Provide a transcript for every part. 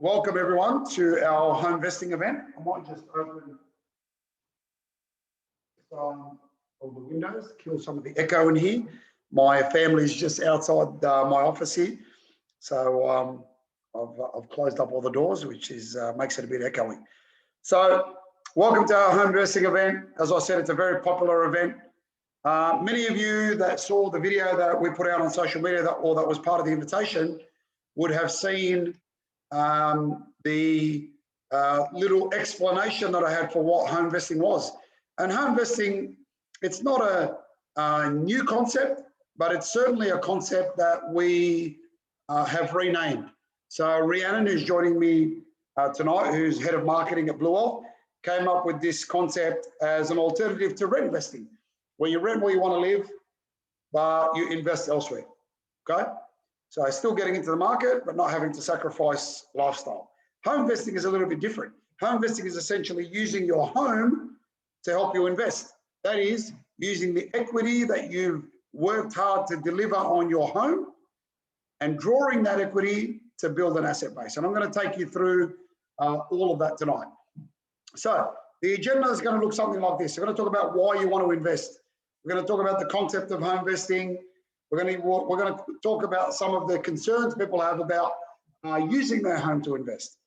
Welcome everyone to our Homevesting event. I might just open some of the windows, kill some of the echo in here. My family is just outside my office here, so I've closed up all the doors, which is makes it a bit echoing. So welcome to our Homevesting event. As I said, it's a very popular event. Many of you that saw the video that we put out on social media that was part of the invitation would have seen the little explanation that I had for what Homevesting was. And Homevesting, it's not a new concept, but it's certainly a concept that we have renamed. So Rhiannon, who's joining me tonight, who's head of marketing at Bluewolf, came up with this concept as an alternative to rent investing, where you rent where you want to live, but you invest elsewhere, okay? So still getting into the market, but not having to sacrifice lifestyle. Homevesting is a little bit different. Homevesting is essentially using your home to help you invest. That is, using the equity that you've worked hard to deliver on your home and drawing that equity to build an asset base. And I'm going to take you through all of that tonight. So the agenda is going to look something like this. We're going to talk about why you want to invest. We're going to talk about the concept of homevesting. We're going to talk about some of the concerns people have about using their home to invest.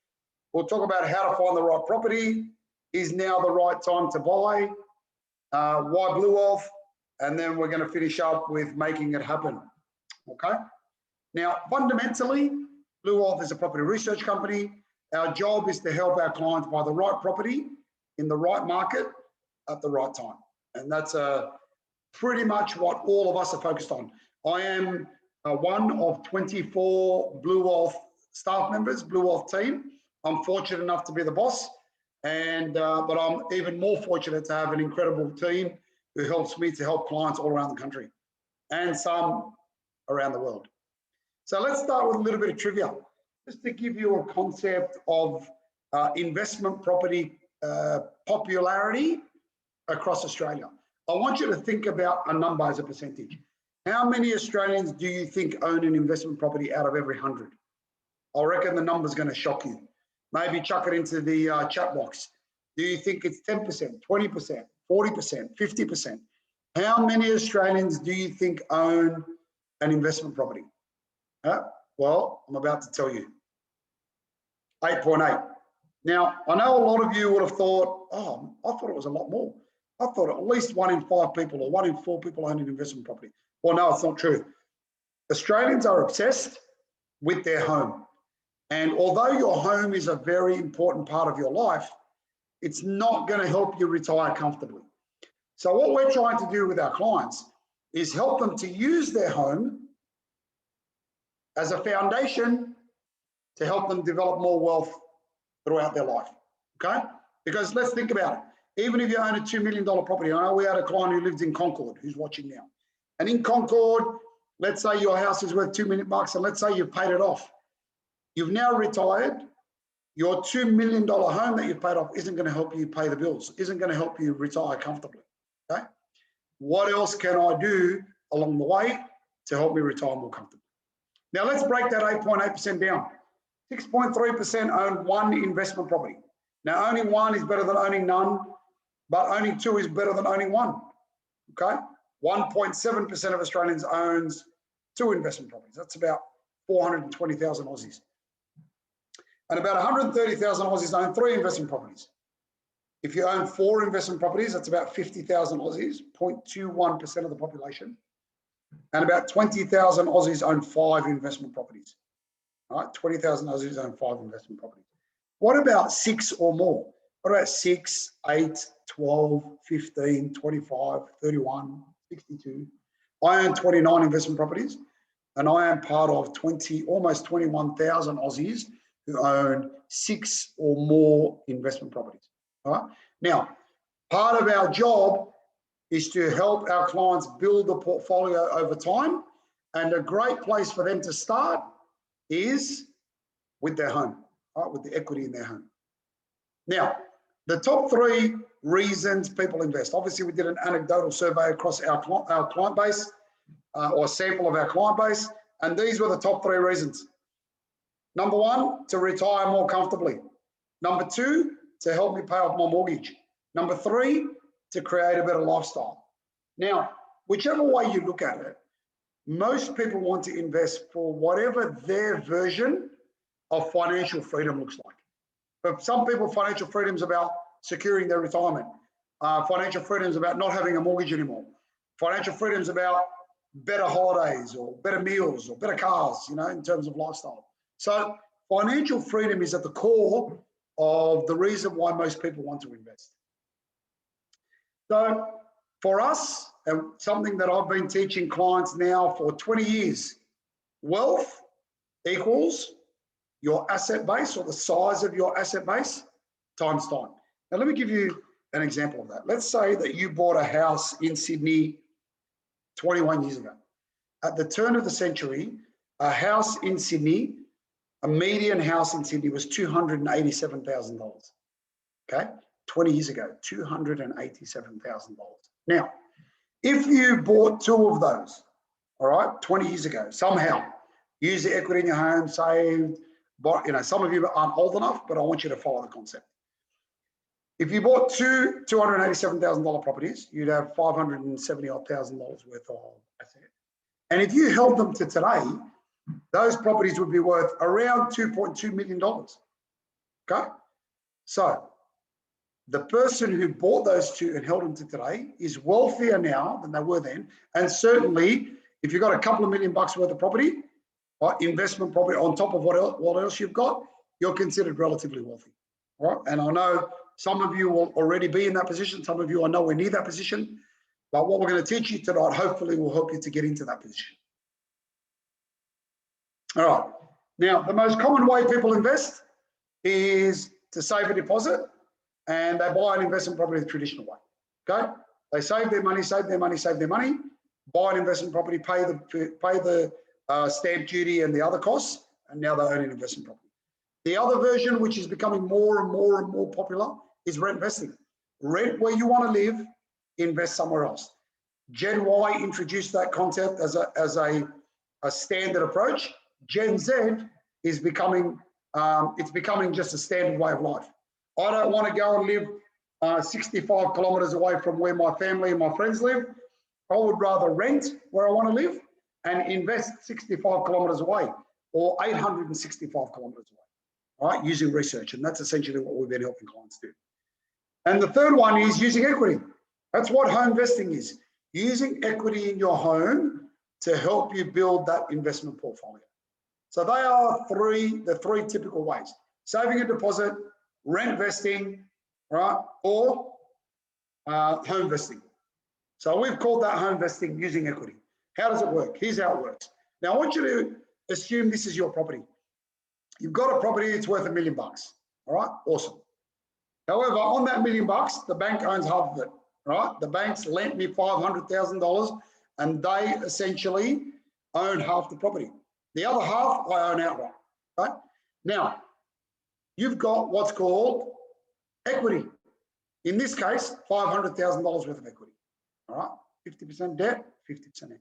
We'll talk about how to find the right property. Is now the right time to buy? Why Bluewolf? And then we're going to finish up with making it happen. Okay. Now, fundamentally, Bluewolf is a property research company. Our job is to help our clients buy the right property in the right market at the right time. And that's pretty much what all of us are focused on. I am one of 24 Bluewolf staff members, Bluewolf team. I'm fortunate enough to be the boss, and but I'm even more fortunate to have an incredible team who helps me to help clients all around the country and some around the world. So let's start with a little bit of trivia, just to give you a concept of investment property popularity across Australia. I want you to think about a number as a percentage. How many Australians do you think own an investment property out of every 100? I reckon the number's going to shock you. Maybe chuck it into the chat box. Do you think it's 10%, 20%, 40%, 50%? How many Australians do you think own an investment property? Well, I'm about to tell you. 8.8. Now, I know a lot of you would have thought, oh, I thought it was a lot more. I thought at least 1 in 5 people or 1 in 4 people own an investment property. Well, no, it's not true. Australians are obsessed with their home. And although your home is a very important part of your life, it's not going to help you retire comfortably. So what we're trying to do with our clients is help them to use their home as a foundation to help them develop more wealth throughout their life, okay? Because let's think about it. Even if you own a $2 million property, I know we had a client who lives in Concord who's watching now. And in Concord, let's say your house is worth $2 million and let's say you've paid it off. You've now retired. Your $2 million home that you've paid off isn't going to help you pay the bills, isn't going to help you retire comfortably, okay? What else can I do along the way to help me retire more comfortably? Now let's break that 8.8% down. 6.3% own one investment property. Now owning one is better than owning none, but owning two is better than owning one, okay? 1.7% of Australians owns 2 investment properties. That's about 420,000 Aussies. And about 130,000 Aussies own 3 investment properties. If you own 4 investment properties, that's about 50,000 Aussies, 0.21% of the population. And about 20,000 Aussies own 5 investment properties. All right, 20,000 Aussies own 5 investment properties. What about 6 or more? What about 6, 8, 12, 15, 25, 31, 62? I own 29 investment properties, and I am part of almost 21,000 Aussies who own 6 or more investment properties. All right. Now, part of our job is to help our clients build a portfolio over time, and a great place for them to start is with their home, right, with the equity in their home. Now, the top 3 reasons people invest. Obviously, we did an anecdotal survey across our client base, or a sample of our client base, and these were the top 3 reasons. Number one, to retire more comfortably. Number two, to help me pay off my mortgage. Number three, to create a better lifestyle. Now, whichever way you look at it, most people want to invest for whatever their version of financial freedom looks like. For some people, financial freedom is about securing their retirement. Financial freedom is about not having a mortgage anymore. Financial freedom is about better holidays or better meals or better cars, you know, in terms of lifestyle. So financial freedom is at the core of the reason why most people want to invest. So for us, and something that I've been teaching clients now for 20 years, wealth equals your asset base or the size of your asset base times time. Now, let me give you an example of that. Let's say that you bought a house in Sydney 21 years ago. At the turn of the century, a house in Sydney, a median house in Sydney was $287,000. Okay, 20 years ago, $287,000. Now, if you bought two of those, all right, 20 years ago, somehow, use the equity in your home, saved, bought, you know, some of you aren't old enough, but I want you to follow the concept. If you bought two $287,000 properties, you'd have $570,000 worth of asset. And if you held them to today, those properties would be worth around $2.2 million. Okay? So the person who bought those two and held them to today is wealthier now than they were then. And certainly, if you've got a couple of $1 million worth of property, or investment property on top of what else you've got, you're considered relatively wealthy. All right? And I know some of you will already be in that position. Some of you are nowhere near that position. But what we're going to teach you tonight, hopefully, will help you to get into that position. All right. Now, the most common way people invest is to save a deposit, and they buy an investment property the traditional way. Okay? They save their money, buy an investment property, pay the stamp duty and the other costs, and now they own an investment property. The other version, which is becoming more and more popular, is rent investing. Rent where you want to live, invest somewhere else. Gen Y introduced that concept as a standard approach. Gen Z is becoming, it's becoming just a standard way of life. I don't want to go and live 65 kilometers away from where my family and my friends live. I would rather rent where I want to live and invest 65 kilometers away or 865 kilometers away, all right, using research. And that's essentially what we've been helping clients do. And the third one is using equity. That's what home investing is, using equity in your home to help you build that investment portfolio. So they are the three typical ways: saving a deposit, rent investing, right, or home investing. So we've called that home investing using equity. How does it work? Here's how it works. Now I want you to assume this is your property. You've got a property, it's worth $1 million. All right, awesome. However, on that $1 million, the bank owns half of it. Right? The bank's lent me $500,000 and they essentially own half the property. The other half I own outright. Right? Now, you've got what's called equity. In this case, $500,000 worth of equity. All right? 50% debt, 50% equity.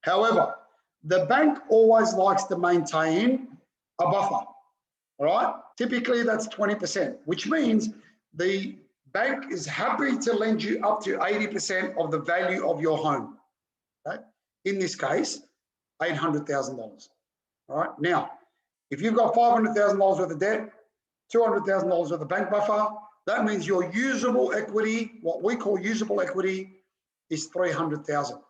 However, the bank always likes to maintain a buffer. All right? Typically, that's 20%, which means the bank is happy to lend you up to 80% of the value of your home. Okay? In this case, $800,000. All right. Now, if you've got $500,000 worth of debt, $200,000 worth of bank buffer, that means your usable equity, what we call usable equity, is $300,000.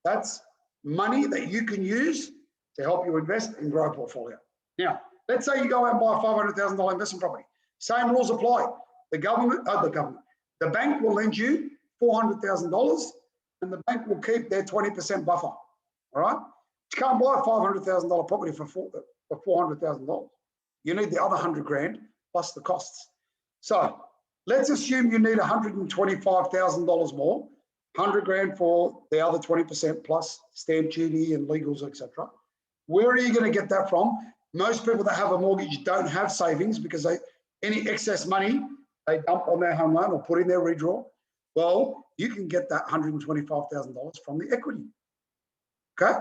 That's money that you can use to help you invest and grow a portfolio. Now, let's say you go out and buy a $500,000 investment property. Same rules apply. The bank will lend you $400,000 and the bank will keep their 20% buffer. All right. You can't buy a $500,000 property for $400,000. You need the other 100 grand plus the costs. So let's assume you need $125,000 more, 100 grand for the other 20% plus stamp duty and legals, etc. Where are you going to get that from? Most people that have a mortgage don't have savings because any excess money they dump on their home loan or put in their redraw. Well, you can get that $125,000 from the equity. Okay?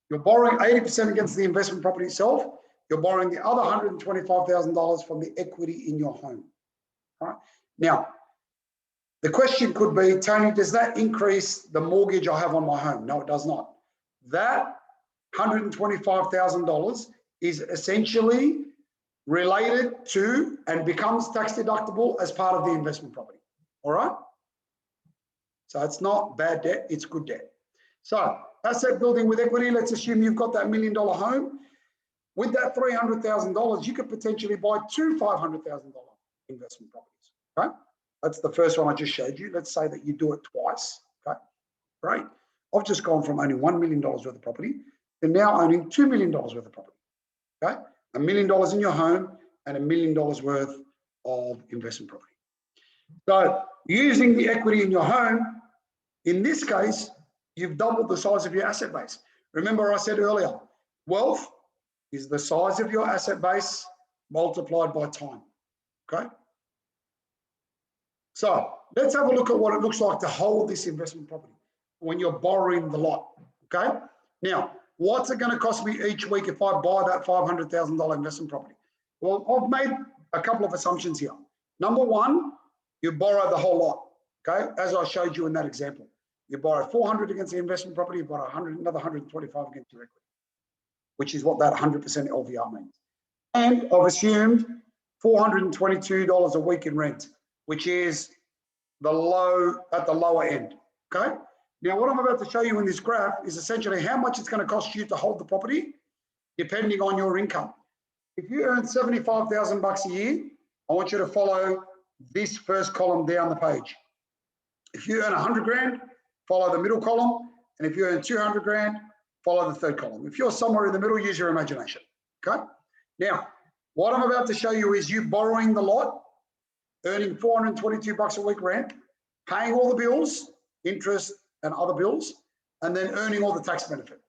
You're borrowing 80% against the investment property itself. you're borrowing the other $125,000 from the equity in your home. All right. Now, the question could be, Tony, does that increase the mortgage I have on my home? No, it does not. That $125,000 is essentially related to and becomes tax deductible as part of the investment property. All right. So it's not bad debt, it's good debt. So asset building with equity, let's assume you've got that $1 million home. With that $300,000, you could potentially buy two $500,000 investment properties. Okay. That's the first one I just showed you. Let's say that you do it twice. Okay. Great. I've just gone from owning $1 million worth of property to now owning $2 million worth of property. Okay. $1 million in your home and $1 million worth of investment property. So using the equity in your home, in this case, you've doubled the size of your asset base. Remember I said earlier, wealth is the size of your asset base multiplied by time. Okay. So let's have a look at what it looks like to hold this investment property when you're borrowing the lot. Okay. Now, what's it going to cost me each week if I buy that $500,000 investment property? Well, I've made a couple of assumptions here. Number one, you borrow the whole lot. Okay. As I showed you in that example, you borrow 400 against the investment property, you borrow 100, another 125 against your equity, which is what that 100% LVR means. And I've assumed $422 a week in rent, which is the lower end. Okay. Now, what I'm about to show you in this graph is essentially how much it's going to cost you to hold the property, depending on your income. If you earn $75,000 a year, I want you to follow this first column down the page. If you earn 100 grand, follow the middle column. And if you earn 200 grand, follow the third column. If you're somewhere in the middle, use your imagination. Okay. Now, what I'm about to show you is you borrowing the lot, earning $422 a week rent, paying all the bills, interest and other bills, and then earning all the tax benefit.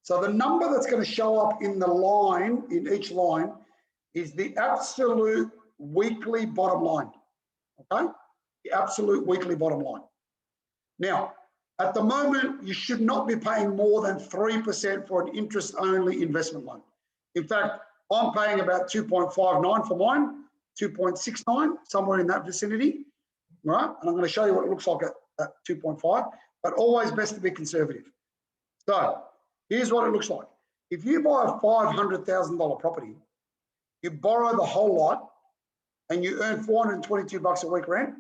So the number that's going to show up in the line, in each line, is the absolute weekly bottom line. Okay? The absolute weekly bottom line. Now, at the moment, you should not be paying more than 3% for an interest-only investment loan. In fact, I'm paying about 2.59 for mine, 2.69, somewhere in that vicinity, right? And I'm going to show you what it looks like at 2.5, but always best to be conservative. So here's what it looks like. If you buy a $500,000 property, you borrow the whole lot, and you earn $422 a week rent,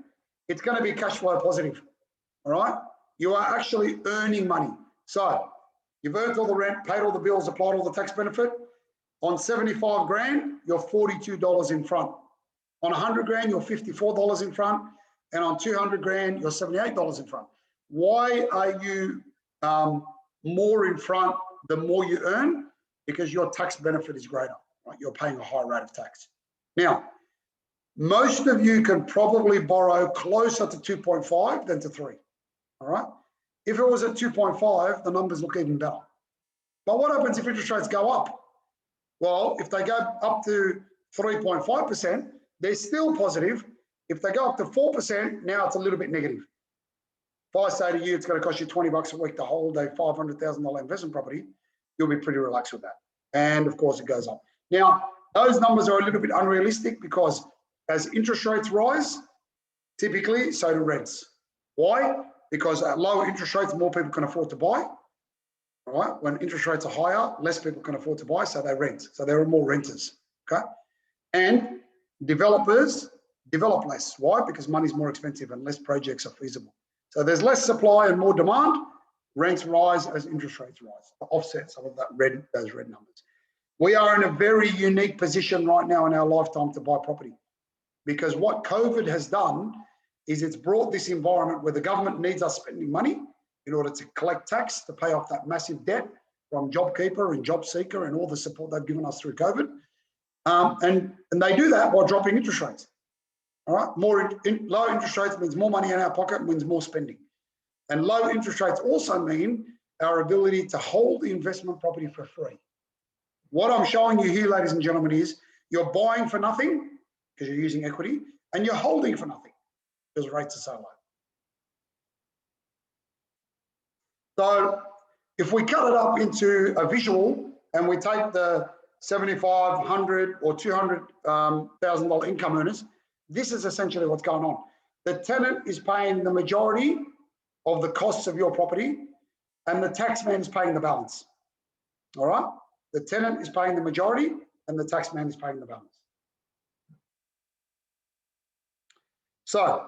it's going to be cash flow positive, all right? You are actually earning money. So you've earned all the rent, paid all the bills, applied all the tax benefit. On 75 grand, you're $42 in front. On 100 grand, you're $54 in front. And on 200 grand, you're $78 in front. Why are you more in front the more you earn? Because your tax benefit is greater, right? You're paying a higher rate of tax. Now, most of you can probably borrow closer to 2.5 than to 3, all right? If it was at 2.5, the numbers look even better. But what happens if interest rates go up? Well, if they go up to 3.5%, they're still positive. If they go up to 4%, now it's a little bit negative. If I say to you, it's going to cost you $20 a week to hold a $500,000 investment property, you'll be pretty relaxed with that. And of course, it goes up. Now, those numbers are a little bit unrealistic because as interest rates rise, typically, so do rents. Why? Because at lower interest rates, more people can afford to buy. All right. When interest rates are higher, less people can afford to buy, so they rent. So there are more renters. Okay. And developers develop less. Why? Because money's more expensive and less projects are feasible. So there's less supply and more demand. Rents rise as interest rates rise to offset some of those red numbers. We are in a very unique position right now in our lifetime to buy property, because what COVID has done is it's brought this environment where the government needs us spending money in order to collect tax to pay off that massive debt from JobKeeper and JobSeeker and all the support they've given us through COVID. And they do that while dropping interest rates. All right, low interest rates means more money in our pocket, means more spending. And low interest rates also mean our ability to hold the investment property for free. What I'm showing you here, ladies and gentlemen, is you're buying for nothing because you're using equity, and you're holding for nothing because rates are so low. So if we cut it up into a visual and we take the $75, $100 or $200,000 income earners, this is essentially what's going on. The tenant is paying the majority of the costs of your property, and the taxman is paying the balance. All right? The tenant is paying the majority, and the taxman is paying the balance. So,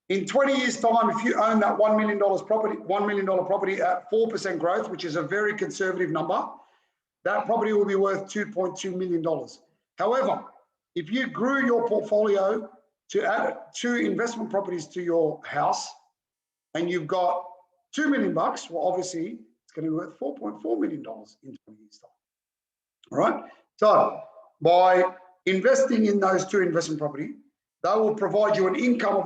in 20 years' time, if you own that $1 million property at 4% growth, which is a very conservative number, that property will be worth $2.2 million. However, if you grew your portfolio to add 2 investment properties to your house, and you've got $2 million, well, obviously it's going to be worth $4.4 million in 20 years' time. All right. So by investing in those 2 investment property, they will provide you an income of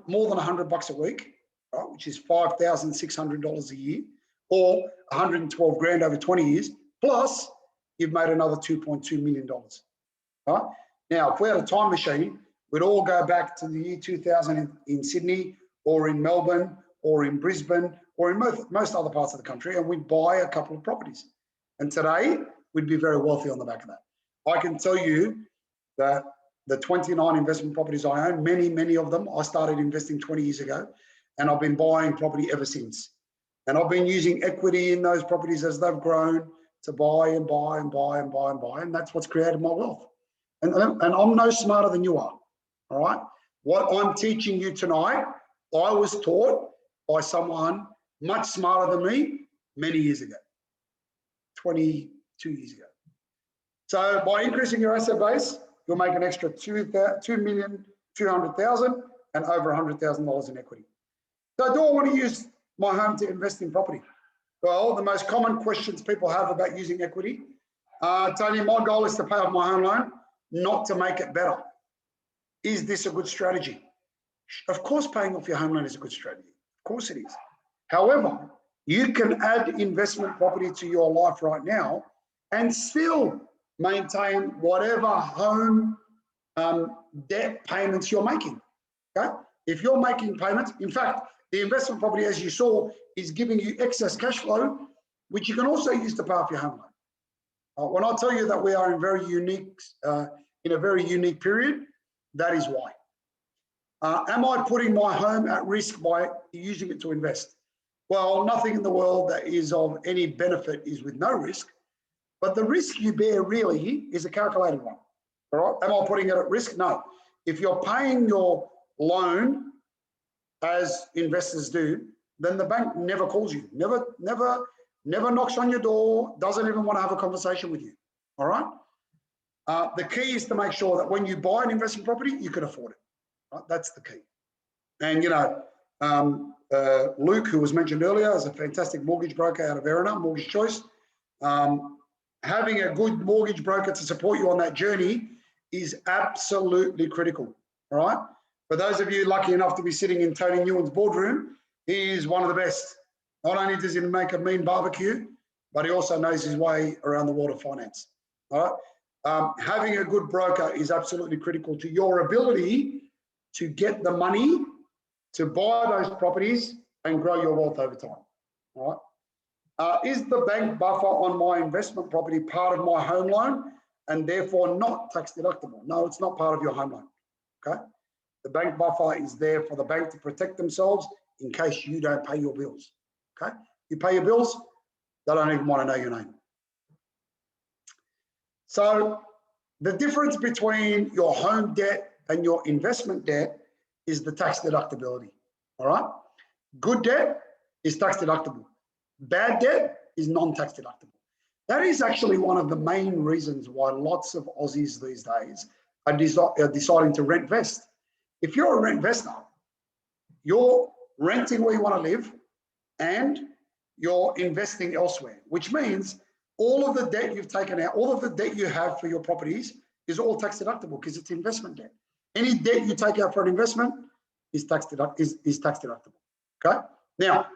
more than $100 a week, right, which is $5,600 a year, or 112 grand over 20 years. Plus, you've made another $2.2 million. Right? Now, if we had a time machine, we'd all go back to the year 2000 in Sydney, or in Melbourne, or in Brisbane, or in most other parts of the country, and we'd buy a couple of properties. And today, we'd be very wealthy on the back of that. I can tell you that the 29 investment properties I own, many of them, I started investing 20 years ago, and I've been buying property ever since. And I've been using equity in those properties as they've grown to buy and buy and buy and buy and buy, and that's what's created my wealth. And I'm no smarter than you are, all right? What I'm teaching you tonight, I was taught by someone much smarter than me many years ago, 22 years ago. So by increasing your asset base, you'll make an extra $2,200,000 and over $100,000 in equity. So do I want to use my home to invest in property? Well, the most common questions people have about using equity, Tony, my goal is to pay off my home loan, not to make it better. Is this a good strategy? Of course, paying off your home loan is a good strategy. Of course it is. However, you can add investment property to your life right now and still maintain whatever home debt payments you're making. Okay? If you're making payments, in fact, the investment property, as you saw, is giving you excess cash flow, which you can also use to pay off your home loan. When I tell you that we are in a very unique period, that is why. Am I putting my home at risk by using it to invest? Well, nothing in the world that is of any benefit is with no risk, but the risk you bear really is a calculated one. All right? Am I putting it at risk? No. If you're paying your loan, as investors do, then the bank never calls you, never knocks on your door, doesn't even want to have a conversation with you. All right? The key is to make sure that when you buy an investment property, you can afford it. Right? That's the key. And, you know, Luke, who was mentioned earlier, is a fantastic mortgage broker out of Erina, Mortgage Choice. Having a good mortgage broker to support you on that journey is absolutely critical. All right? For those of you lucky enough to be sitting in Tony Nguyen's boardroom, he is one of the best. Not only does he make a mean barbecue, but he also knows his way around the world of finance. All right? Having a good broker is absolutely critical to your ability to get the money to buy those properties and grow your wealth over time. All right? Is the bank buffer on my investment property part of my home loan and therefore not tax deductible? No, it's not part of your home loan. Okay? The bank buffer is there for the bank to protect themselves in case you don't pay your bills. Okay? You pay your bills, they don't even want to know your name. So the difference between your home debt and your investment debt is the tax deductibility. All right? Good debt is tax deductible. Bad debt is non-tax deductible. That is actually one of the main reasons why lots of Aussies these days are deciding to rent vest. If you're a rent investor, you're renting where you want to live and you're investing elsewhere, which means all of the debt you've taken out, all of the debt you have for your properties is all tax deductible because it's investment debt. Any debt you take out for an investment is tax deductible. Okay? Now,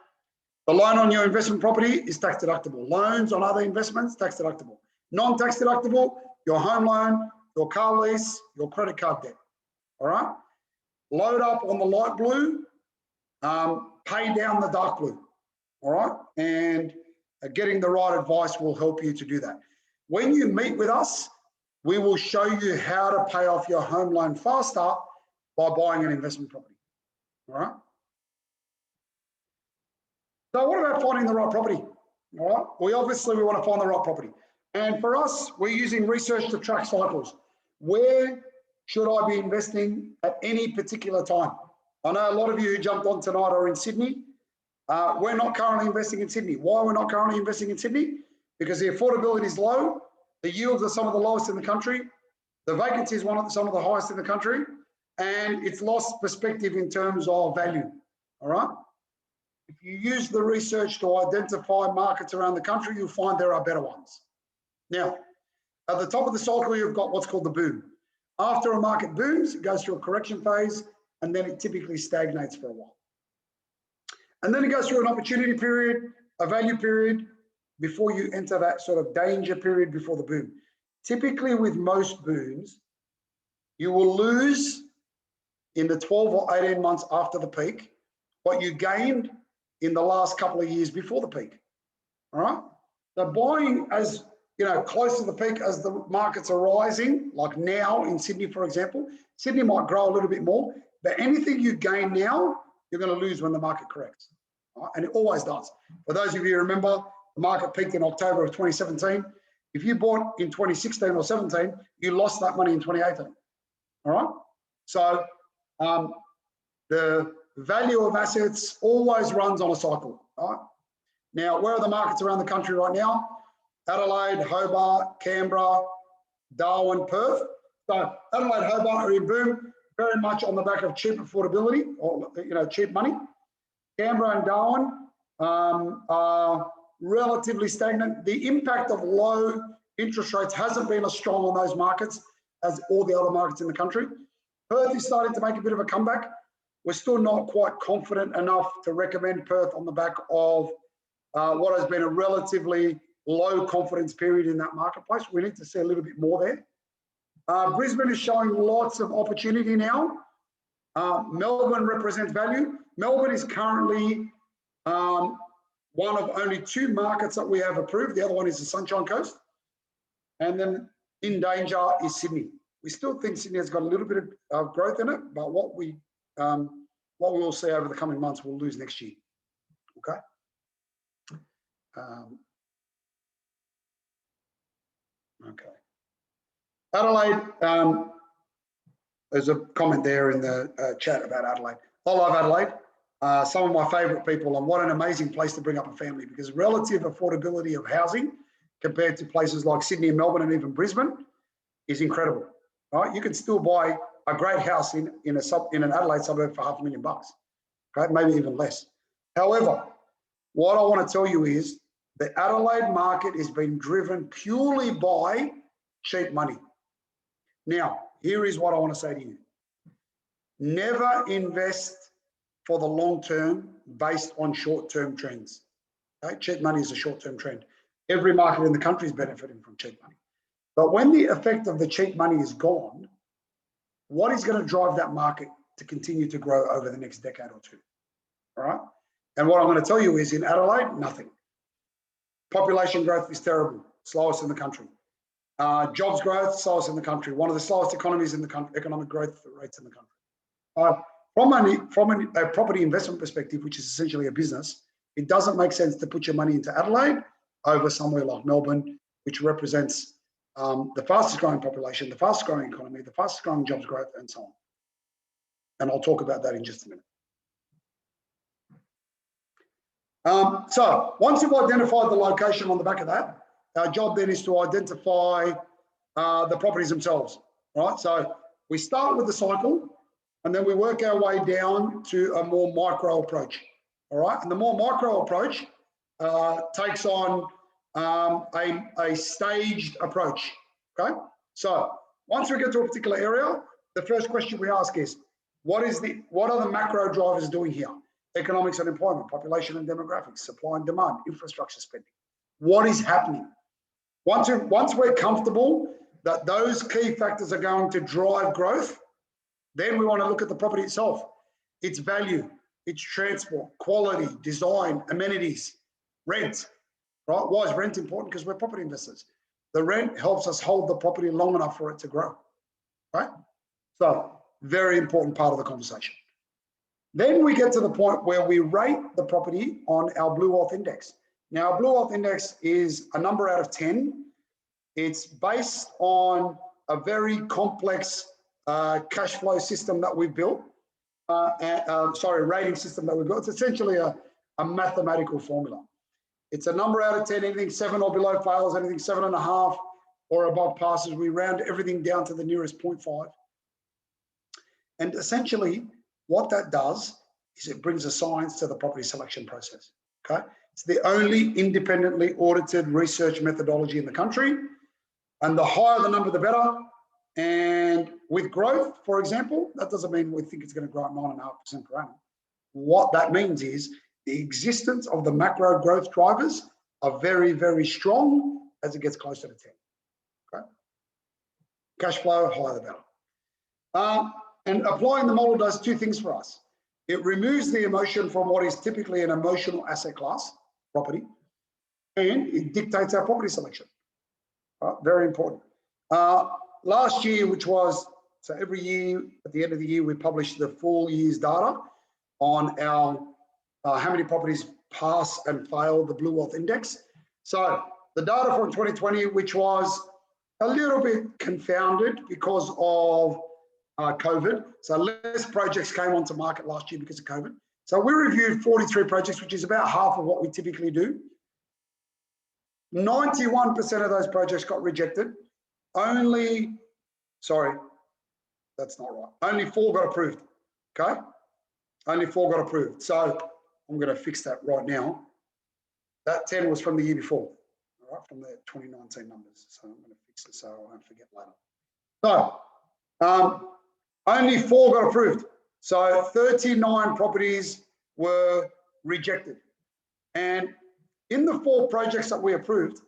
the loan on your investment property is tax deductible. Loans on other investments, tax deductible. Non-tax deductible, your home loan, your car lease, your credit card debt. All right? Load up on the light blue, pay down the dark blue. All right? And getting the right advice will help you to do that. When you meet with us, we will show you how to pay off your home loan faster by buying an investment property. All right. So what about finding the right property? All right. We want to find the right property. And for us, we're using research to track cycles. Where should I be investing at any particular time? I know a lot of you who jumped on tonight are in Sydney. We're not currently investing in Sydney. Why we're not currently investing in Sydney? Because the affordability is low, the yields are some of the lowest in the country, the vacancy is some of the highest in the country, and it's lost perspective in terms of value. All right. If you use the research to identify markets around the country, you'll find there are better ones. Now, at the top of the cycle, you've got what's called the boom. After a market booms, it goes through a correction phase, and then it typically stagnates for a while. And then it goes through an opportunity period, a value period, before you enter that sort of danger period before the boom. Typically with most booms, you will lose in the 12 or 18 months after the peak what you gained in the last couple of years before the peak. All right. So buying as close to the peak as the markets are rising, like now in Sydney, for example, Sydney might grow a little bit more, but anything you gain now, you're going to lose when the market corrects. Right? And it always does. For those of you who remember, the market peaked in October of 2017. If you bought in 2016 or 17, you lost that money in 2018. All right. So the value of assets always runs on a cycle. Right? Now, where are the markets around the country right now? Adelaide, Hobart, Canberra, Darwin, Perth. So Adelaide, Hobart are in boom, very much on the back of cheap affordability or cheap money. Canberra and Darwin are relatively stagnant. The impact of low interest rates hasn't been as strong on those markets as all the other markets in the country. Perth is starting to make a bit of a comeback. We're still not quite confident enough to recommend Perth on the back of what has been a relatively low confidence period in that marketplace. We need to see a little bit more there. Brisbane is showing lots of opportunity now. Melbourne represents value. Melbourne is currently one of only 2 markets that we have approved. The other one is the Sunshine Coast. And then in danger is Sydney. We still think Sydney has got a little bit of growth in it, but what we will see over the coming months, we'll lose next year. Okay. Okay. Adelaide, there's a comment there in the chat about Adelaide. I love Adelaide. Some of my favourite people, and what an amazing place to bring up a family, because relative affordability of housing compared to places like Sydney and Melbourne and even Brisbane is incredible. Right? You can still buy a great house in an Adelaide suburb for $500,000, okay? Maybe even less. However, what I want to tell you is the Adelaide market is being driven purely by cheap money. Now, here is what I want to say to you. Never invest for the long term based on short-term trends. Okay? Cheap money is a short-term trend. Every market in the country is benefiting from cheap money. But when the effect of the cheap money is gone, what is going to drive that market to continue to grow over the next decade or two? All right. And what I'm going to tell you is in Adelaide, nothing. Population growth is terrible, slowest in the country. Jobs growth, slowest in the country. One of the slowest economies in the country, economic growth rates in the country. From a property investment perspective, which is essentially a business, it doesn't make sense to put your money into Adelaide over somewhere like Melbourne, which represents the fastest growing population, the fastest growing economy, the fastest growing jobs growth, and so on. And I'll talk about that in just a minute. So once you've identified the location on the back of that, our job then is to identify the properties themselves, right? So we start with the cycle, and then we work our way down to a more micro approach, all right? And the more micro approach takes on a staged approach, okay? So once we get to a particular area, the first question we ask is, what are the macro drivers doing here? Economics and employment, population and demographics, supply and demand, infrastructure spending. What is happening? Once we're comfortable that those key factors are going to drive growth, then we want to look at the property itself, its value, its transport, quality, design, amenities, rent, right? Why is rent important? Because we're property investors. the rent helps us hold the property long enough for it to grow, right? So very important part of the conversation. Then we get to the point where we rate the property on our Bluewolf index. Now, our Bluewolf index is a number out of 10. It's based on a very complex cash flow system that we've built. Rating system that we've got. It's essentially a mathematical formula. It's a number out of 10, anything 7 or below fails, anything 7.5 or above passes. We round everything down to the nearest 0.5. And essentially what that does is it brings a science to the property selection process, okay? It's the only independently audited research methodology in the country. And the higher the number, the better. And with growth, for example, that doesn't mean we think it's going to grow at 9.5% per annum. What that means is the existence of the macro growth drivers are very, very strong as it gets closer to 10. Okay? Cash flow, higher the better. And applying the model does two things for us. It removes the emotion from what is typically an emotional asset class, property, and it dictates our property selection. Very important. Last year, which was, so every year, at the end of the year, we publish the full year's data on our, how many properties pass and fail the Bluewolf index. So the data from 2020, which was a little bit confounded because of COVID. So less projects came onto market last year because of COVID. So we reviewed 43 projects, which is about half of what we typically do. 91% of those projects got rejected. Only, sorry, that's not right. Only 4 got approved, okay? Only 4 got approved. So I'm going to fix that right now. That 10 was from the year before, all right, from the 2019 numbers. So I'm going to fix it so I won't forget later. So only 4 got approved. So 39 properties were rejected. And in the 4 projects that we approved,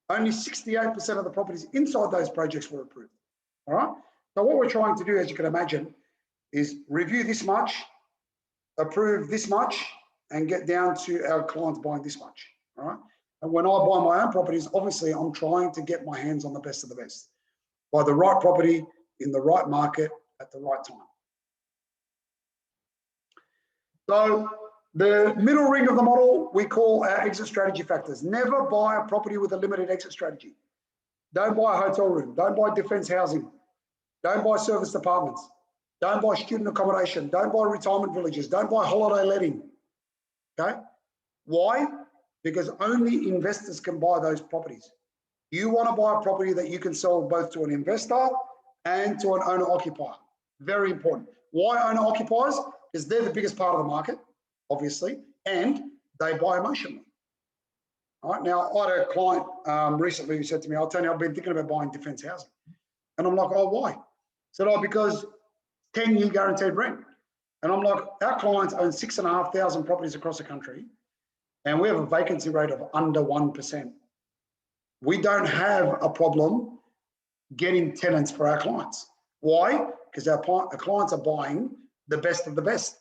only 68% of the properties inside those projects were approved. All right. So what we're trying to do, as you can imagine, is review this much, approve this much, and get down to our clients buying this much. All right. And when I buy my own properties, obviously I'm trying to get my hands on the best of the best. Buy the right property in the right market at the right time. So the middle ring of the model, we call our exit strategy factors. Never buy a property with a limited exit strategy. Don't buy a hotel room. Don't buy defense housing. Don't buy serviced apartments. Don't buy student accommodation. Don't buy retirement villages. Don't buy holiday letting. Okay? Why? Because only investors can buy those properties. You want to buy a property that you can sell both to an investor and to an owner-occupier. Very important. Why owner-occupiers? Because they're the biggest part of the market, obviously, and they buy emotionally. All right, now, I had a client recently who said to me, "I'll tell you, I've been thinking about buying defense housing." And I'm like, "Oh, why?" He said, "Oh, because 10-year guaranteed rent." And I'm like, our clients own 6,500 properties across the country, and we have a vacancy rate of under 1%. We don't have a problem getting tenants for our clients. Why? Because our clients are buying the best of the best.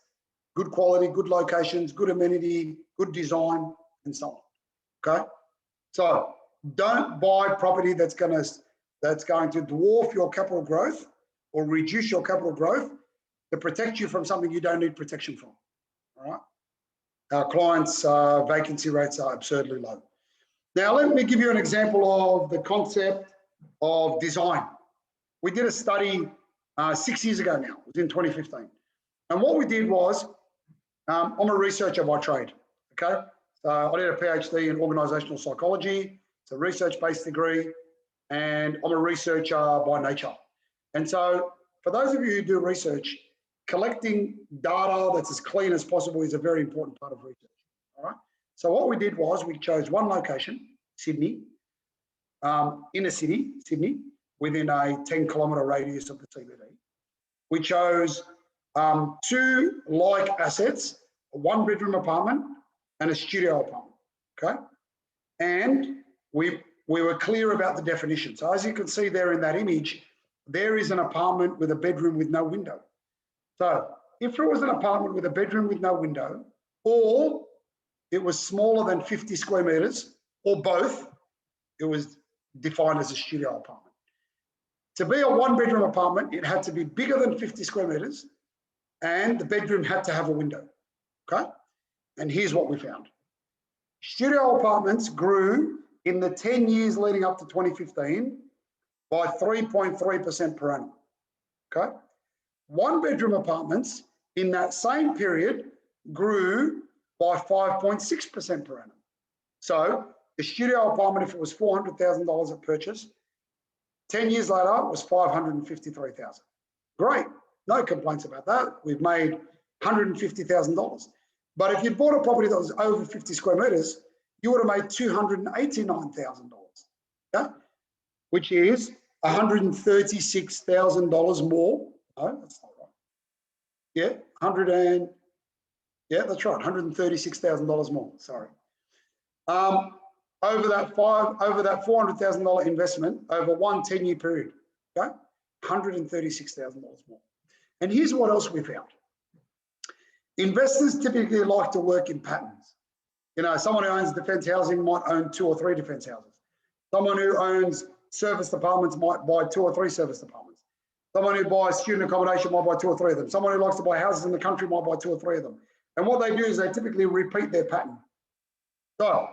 Good quality, good locations, good amenity, good design, and so on. Okay? So don't buy property that's going to dwarf your capital growth or reduce your capital growth to protect you from something you don't need protection from. All right? Our clients' vacancy rates are absurdly low. Now, let me give you an example of the concept of design. We did a study 6 years ago now, it was in 2015. And what we did was, I'm a researcher by trade, okay? So I did a PhD in organizational psychology. It's a research-based degree, and I'm a researcher by nature. And so for those of you who do research, collecting data that's as clean as possible is a very important part of research, all right? So what we did was we chose one location, Sydney, inner city, Sydney, within a 10-kilometre radius of the CBD. We chose 2 like assets, a 1-bedroom apartment and a studio apartment, okay? And we were clear about the definition. So as you can see there in that image, there is an apartment with a bedroom with no window. So if it was an apartment with a bedroom with no window, or it was smaller than 50 square meters, or both, it was defined as a studio apartment. To be a 1-bedroom apartment, it had to be bigger than 50 square meters, and the bedroom had to have a window. Okay, and here's what we found. Studio apartments grew in the 10 years leading up to 2015 by 3.3% per annum. Okay, 1-bedroom apartments in that same period grew by 5.6% per annum. So the studio apartment, if it was $400,000 at purchase, 10 years later it was $553,000. Great, no complaints about that. We've made $150,000. But if you bought a property that was over 50 square meters, you would have made $289,000. Okay, which is $136,000 more. No, that's not right. Yeah, that's right, $136,000 more. Sorry. Over that $400,000 investment over one 10-year period. Okay, $136,000 more. And here's what else we found. Investors typically like to work in patterns. You know, someone who owns defence housing might own 2 or 3 defence houses. Someone who owns serviced apartments might buy 2 or 3 serviced apartments. Someone who buys student accommodation might buy 2 or 3 of them. Someone who likes to buy houses in the country might buy 2 or 3 of them. And what they do is they typically repeat their pattern. So,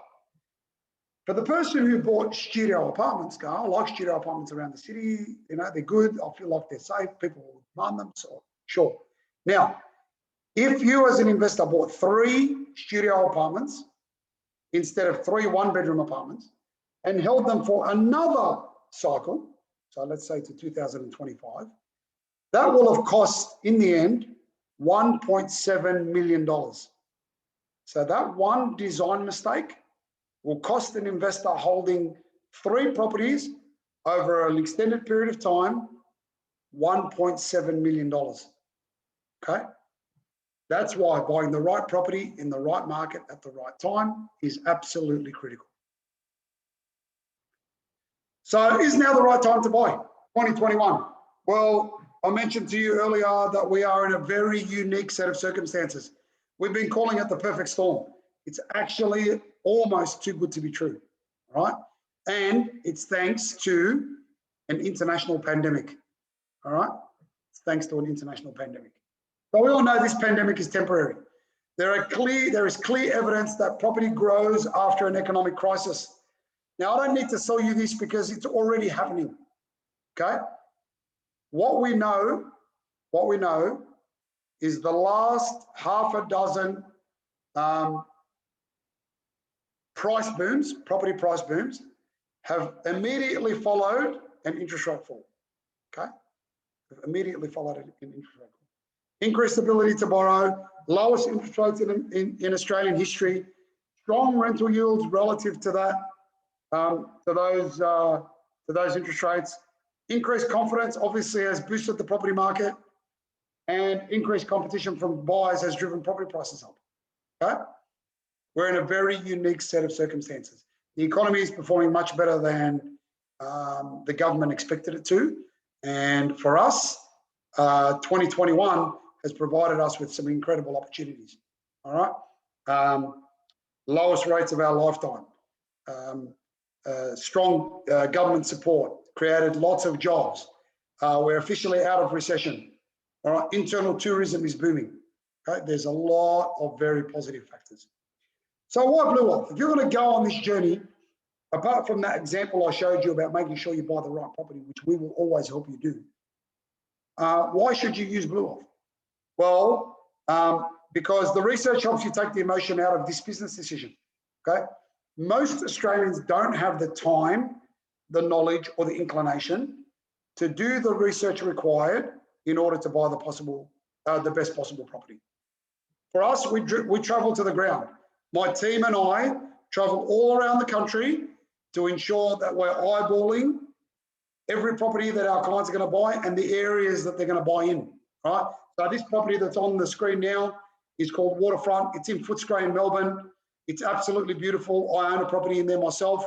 for the person who bought studio apartments, I like studio apartments around the city. You know, they're good. I feel like they're safe. People will demand them. So, sure. Now, if you as an investor bought 3 studio apartments instead of 3 1-bedroom apartments and held them for another cycle, so let's say to 2025, that will have cost in the end $1.7 million. So that one design mistake will cost an investor holding 3 properties over an extended period of time $1.7 million. Okay, that's why buying the right property in the right market at the right time is absolutely critical. So is now the right time to buy? 2021. Well, I mentioned to you earlier that we are in a very unique set of circumstances. We've been calling it the perfect storm. It's actually almost too good to be true, right? And it's thanks to an international pandemic, all right? It's thanks to an international pandemic. So we all know this pandemic is temporary. There is clear evidence that property grows after an economic crisis. Now, I don't need to sell you this because it's already happening, okay? What we know is the last half a dozen property price booms have immediately followed an interest rate fall, okay? Immediately followed an interest rate fall. Increased ability to borrow, lowest interest rates in Australian history, strong rental yields relative to that, to those interest rates. Increased confidence obviously has boosted the property market, and increased competition from buyers has driven property prices up. Okay? We're in a very unique set of circumstances. The economy is performing much better than the government expected it to, and for us, 2021 has provided us with some incredible opportunities. All right, lowest rates of our lifetime, strong government support, created lots of jobs. We're officially out of recession. All right, internal tourism is booming. Okay, there's a lot of very positive factors. So why Bluewolf? If you're going to go on this journey, apart from that example I showed you about making sure you buy the right property, which we will always help you do, why should you use Bluewolf? Well, because the research helps you take the emotion out of this business decision. Okay, most Australians don't have the time, the knowledge, or the inclination to do the research required in order to buy the best possible property. For us, we travel to the ground. My team and I travel all around the country to ensure that we're eyeballing every property that our clients are going to buy and the areas that they're going to buy in. Right. So this property that's on the screen now is called Waterfront. It's in Footscray in Melbourne. It's absolutely beautiful. I own a property in there myself.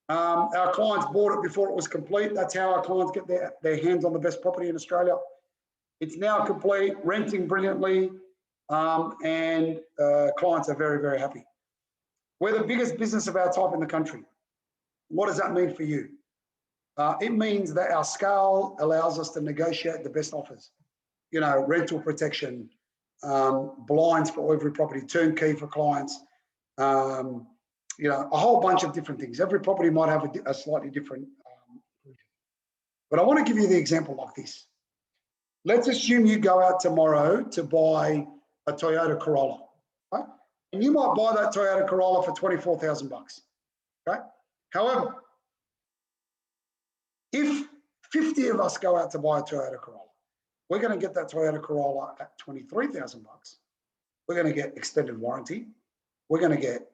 Our clients bought it before it was complete. That's how our clients get their hands on the best property in Australia. It's now complete, renting brilliantly, and clients are very, very happy. We're the biggest business of our type in the country. What does that mean for you? It means that our scale allows us to negotiate the best offers. You know, rental protection, blinds for every property, turnkey for clients, you know, a whole bunch of different things. Every property might have a slightly different but I want to give you the example like this. Let's assume you go out tomorrow to buy a Toyota Corolla, right? And you might buy that Toyota Corolla for $24,000, okay? However, if 50 of us go out to buy a Toyota Corolla, we're going to get that Toyota Corolla at $23,000. We're going to get extended warranty. We're going to get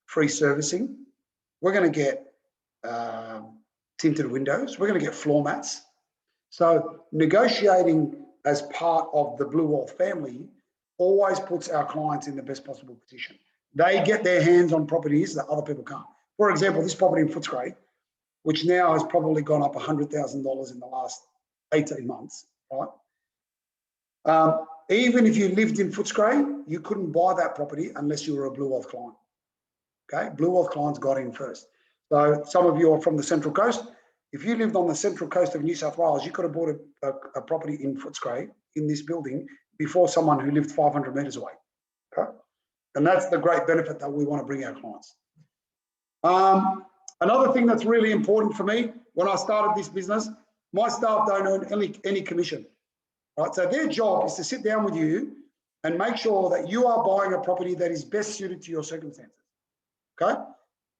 free servicing. We're going to get tinted windows. We're going to get floor mats. So negotiating as part of the Bluewolf family always puts our clients in the best possible position. They get their hands on properties that other people can't. For example, this property in Footscray, which now has probably gone up $100,000 in the last 18 months, right? Even if you lived in Footscray, you couldn't buy that property unless you were a Bluewolf client. Okay, Bluewolf clients got in first. So some of you are from the Central Coast. If you lived on the Central Coast of New South Wales, you could have bought a property in Footscray in this building before someone who lived 500 metres away. Okay, and that's the great benefit that we want to bring our clients. Another thing that's really important for me, when I started this business, my staff don't earn any commission. Right? So their job is to sit down with you and make sure that you are buying a property that is best suited to your circumstances. Okay?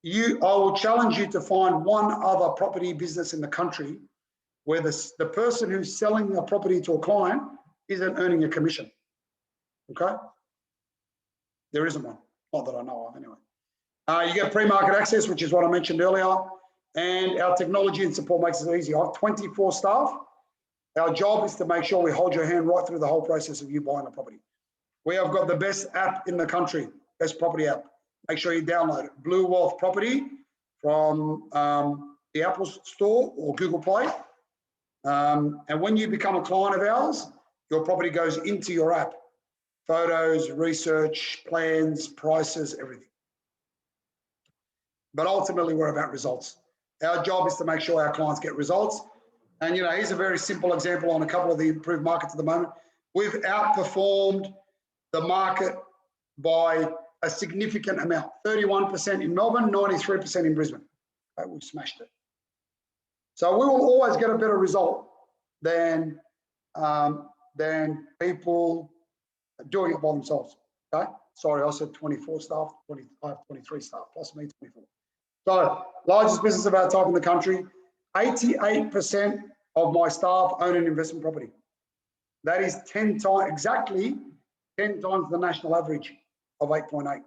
I will challenge you to find one other property business in the country where the person who's selling a property to a client isn't earning a commission. Okay? There isn't one. Not that I know of, anyway. You get pre-market access, which is what I mentioned earlier, and our technology and support makes it easy. I have 24 staff. Our job is to make sure we hold your hand right through the whole process of you buying a property. We have got the best app in the country, best property app. Make sure you download it. Bluewolf Property from the Apple Store or Google Play. And when you become a client of ours, your property goes into your app. Photos, research, plans, prices, everything. But ultimately, we're about results. Our job is to make sure our clients get results. And, you know, here's a very simple example on a couple of the improved markets at the moment. We've outperformed the market by a significant amount, 31% in Melbourne, 93% in Brisbane. Okay, we've smashed it. So we will always get a better result than people doing it by themselves. Okay, sorry, I said 24 staff, 23 staff, plus me, 24. So largest business of our type in the country, 88% of my staff own an investment property. That is 10 times, exactly 10 times the national average of 8.8.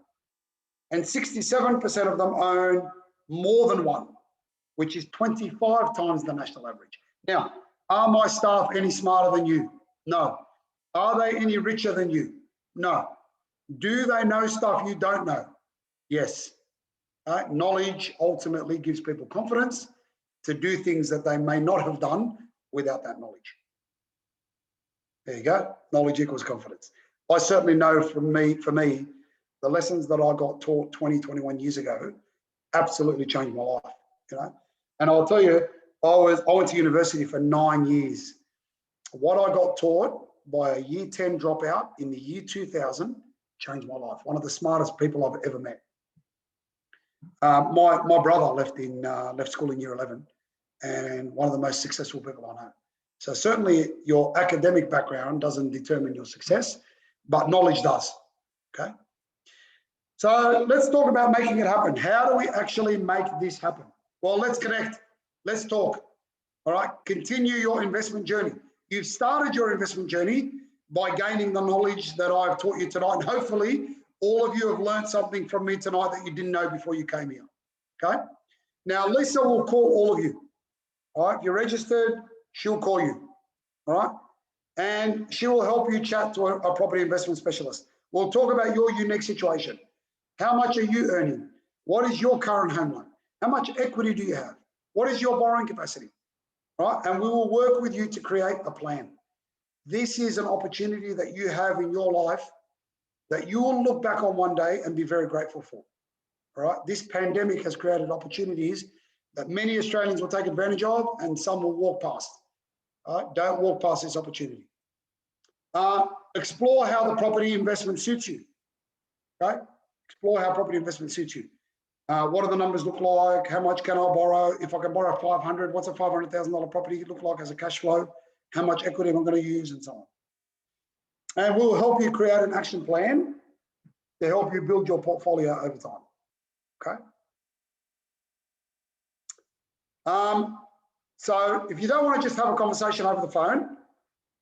And 67% of them own more than one, which is 25 times the national average. Now, are my staff any smarter than you? No. Are they any richer than you? No. Do they know stuff you don't know? Yes. Knowledge ultimately gives people confidence to do things that they may not have done without that knowledge. There you go. Knowledge equals confidence. I certainly know for me, the lessons that I got taught 20, 21 years ago absolutely changed my life. You know, and I'll tell you, I went to university for 9 years. What I got taught by a year 10 dropout in the year 2000 changed my life. One of the smartest people I've ever met. My brother left school in year 11, and one of the most successful people I know. So certainly your academic background doesn't determine your success, but knowledge does. Okay. So let's talk about making it happen. How do we actually make this happen? Well, let's connect. Let's talk. All right. Continue your investment journey. You've started your investment journey by gaining the knowledge that I've taught you tonight. And hopefully all of you have learned something from me tonight that you didn't know before you came here. Okay. Now, Lisa will call all of you. All right. If you're registered, she'll call you. All right. And she will help you chat to a property investment specialist. We'll talk about your unique situation. How much are you earning? What is your current home loan? How much equity do you have? What is your borrowing capacity? All right. And we will work with you to create a plan. This is an opportunity that you have in your life that you will look back on one day and be very grateful for. All right, this pandemic has created opportunities that many Australians will take advantage of, and some will walk past. All right, don't walk past this opportunity. Explore how the property investment suits you. Okay, explore how property investment suits you. What do the numbers look like? How much can I borrow? If I can borrow 500, what's a $500,000 property look like as a cash flow? How much equity am I going to use, and so on. And we'll help you create an action plan to help you build your portfolio over time. Okay. So if you don't want to just have a conversation over the phone,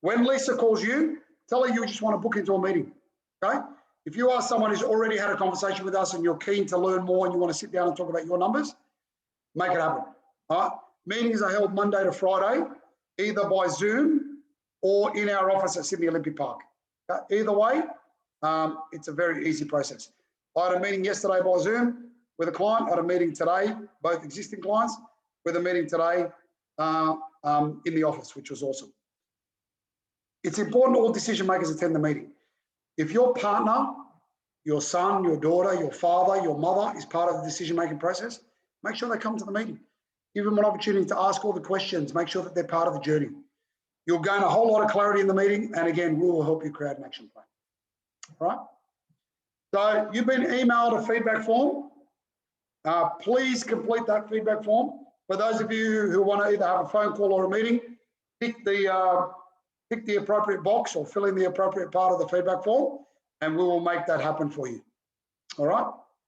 when Lisa calls you, tell her you just want to book into a meeting. Okay. If you are someone who's already had a conversation with us and you're keen to learn more and you want to sit down and talk about your numbers, make it happen. All right. Meetings are held Monday to Friday, either by Zoom or in our office at Sydney Olympic Park. Okay? Either way, it's a very easy process. I had a meeting yesterday by Zoom with a client. I had a meeting today, both existing clients, with a meeting today in the office, which was awesome. It's important all decision makers attend the meeting. If your partner, your son, your daughter, your father, your mother is part of the decision-making process, make sure they come to the meeting. Give them an opportunity to ask all the questions. Make sure that they're part of the journey. You'll gain a whole lot of clarity in the meeting. And again, we will help you create an action plan. All right? So you've been emailed a feedback form. Please complete that feedback form. For those of you who want to either have a phone call or a meeting, pick the appropriate box or fill in the appropriate part of the feedback form, and we will make that happen for you. All right?